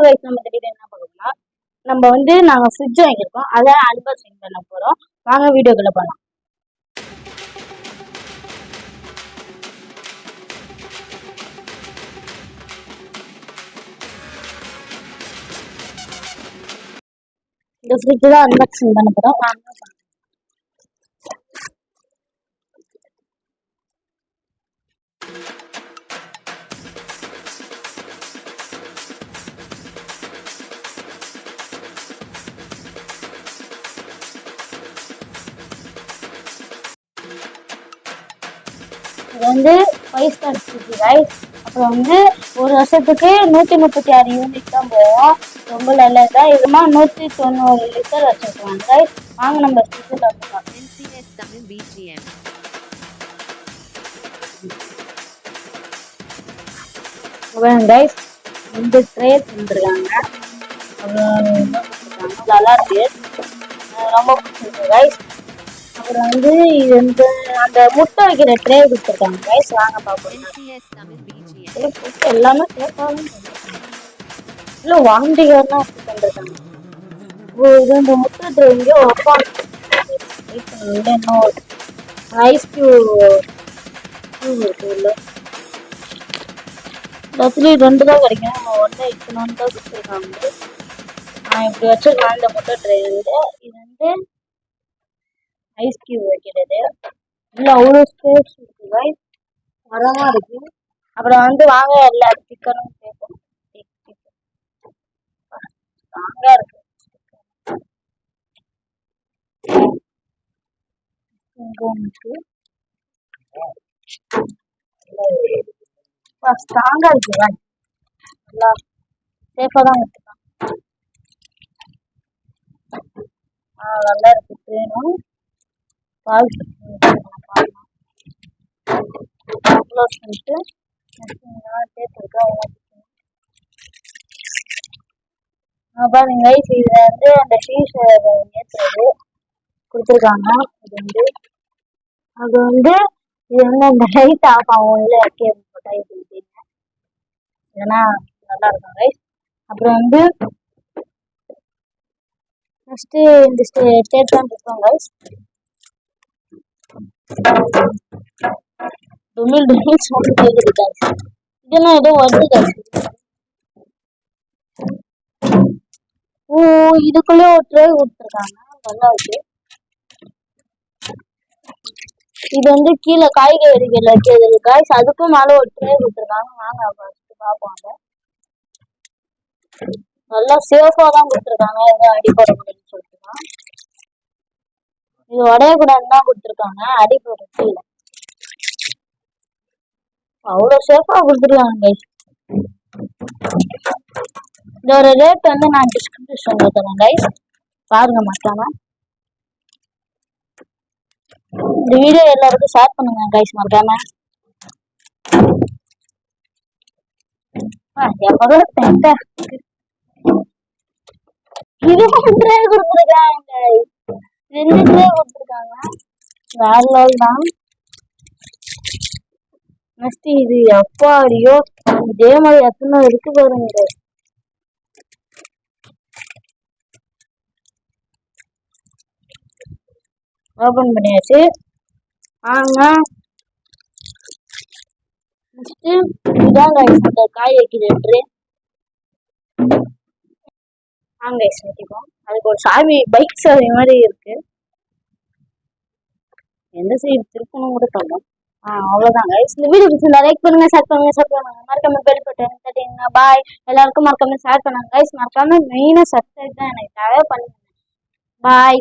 Guys நம்ம திடீர்னு என்ன பண்ணுவோம்னா நம்ம வந்து நாங்கள் ஃப்ரிட்ஜ் வாங்கியிருக்கோம், அதை அன்பாக்சிங் பண்ண போகிறோம். வாங்க வீடியோக்குள்ள போகலாம். இந்த ஃப்ரிட்ஜ் தான் அன்பாக்சிங் பண்ண போகிறோம். இது வந்து 5 ஸ்டார் ஃப்ரிட்ஜ் கைஸ். அப்புறம் வந்து ஒரு வருஷத்துக்கு 136 யூனிட் தான் போவோம். ரொம்ப நல்லதா. இதுமா 190 லிட்டர் வச்சிருக்காங்க கைஸ். வாங்க நம்ம ஃப்ரிட்ஜ் பார்க்கலாம். கைஸ் இந்த ட்ரே செஞ்சிருக்காங்க, நல்லா இருக்கு, ரொம்ப பிடிச்சிருக்கு கைஸ். அப்புறம் வந்து இது வந்து அந்த முட்டை வைக்கிற ட்ரே கொடுத்துருக்காங்க கைஸ். வாங்க பார்ப்போம். எல்லாமே சேஃபாகவும் இல்லை வாரண்டிகாரலாம் வச்சு பண்ணிருக்காங்க. இது இந்த முட்டை ட்ரே இங்கே இன்னும் ஐஸ் கியூப் இருக்கு இல்லை, பஸ்லி 2 தான் கிடைக்கும். நம்ம ஒன்று இத்தனை தான் கொடுத்துருக்காங்க. இப்படி வச்சிருக்காங்க இந்த முட்டை ட்ரே. இது வந்து ஐஸ் கியூப் வைக்கிறது. இல்லை அவ்வளோ ஸ்பேஸ் இருக்கு கைஸ், மரமா இருக்கு. அப்புறம் வந்து வாங்க எல்லா ஸ்டிக்கரும் சேர்ப்போம். ஸ்ட்ராங்கா இருக்கு, ஸ்ட்ராங்கா இருக்கு, நல்லா சேஃபா தான் வச்சுருக்காங்க. நல்லா இருக்கு. வேணும் பால் க்ளோஸ் பண்ணிட்டு டேப் இருக்கா பாருங்க கைஸ். இதுல வந்து அந்த ஷீஷ ஏற்றுறது கொடுத்துருக்காங்க. இது வந்து அந்த லைட் ஆஃப் ஆகும் இல்லை, ஏன்னா நல்லா இருக்கும் கைஸ். அப்புறம் வந்து ஃபர்ஸ்ட் இந்த ஸ்டேட் தான் இருக்கும் கைஸ். இதெல்லாம் ஏதோ வருது கைஸ். இதுக்குள்ளே ஒரு ட்ரே கொடுத்துருக்காங்க, நல்லா இருக்கு. இது வந்து கீழே காய்கறிகள் வைக்கிறது கைஸ். அதுக்கும் மேல ஒரு ட்ரே கொடுத்துருக்காங்க. வாங்க ஃபர்ஸ்ட் பார்ப்போம். நல்லா சேஃபா தான் கொடுத்துருக்காங்க, எதுவும் அடிப்படை முடியும்னு சொல்லிட்டுதான். இது உடையக்கூடாதுன்னு தான் கொடுத்துருக்காங்க, அடிப்படை இல்லை. அவ்வளோ சேஃபா கொடுத்துருக்காங்க கைஸ். இதோட ரேட் வந்து நான் டிஸ்கிரிப்ஷன்ல தரேன் கைஸ், பாருங்க மறக்காம. இந்த வீடியோ எல்லாருக்கும் ஷேர் பண்ணுங்க கைஸ் மறக்காம. இது ட்ரே கொடுத்துருக்காங்க, 2 ட்ரே கொடுத்துருக்காங்க. வேற தான். நெக்ஸ்ட் இது எப்பாடியோ இதே மாதிரி எத்தனை இருக்கு பாருங்க. ஓபன் பண்ணியாச்சு. நெக்ஸ்ட் இதுதான் கைஸ் அந்த காய் வைக்கிற ட்ரே. கைஸ் வைக்கிறோம். அதுக்கு ஒரு சாவி, பைக் சாவி மாதிரி இருக்கு. எந்த சைடு திருப்பணும் கூட தரணும். அவ்வளவுதான் கைஸ். இந்த வீடியோ பிடிச்சிருந்தா லைக் பண்ணுங்க, ஷேர் பண்ணுங்க, மறக்காம பெல் பட்டன் தட்டிங்க. பாய். எல்லாருக்கும் மறக்காம ஷேர் பண்ணுங்க கைஸ். மறக்காம மெயினா சப்ஸ்கிரைப் தான் எனக்கு தேவை பண்ணுங்க. பாய்.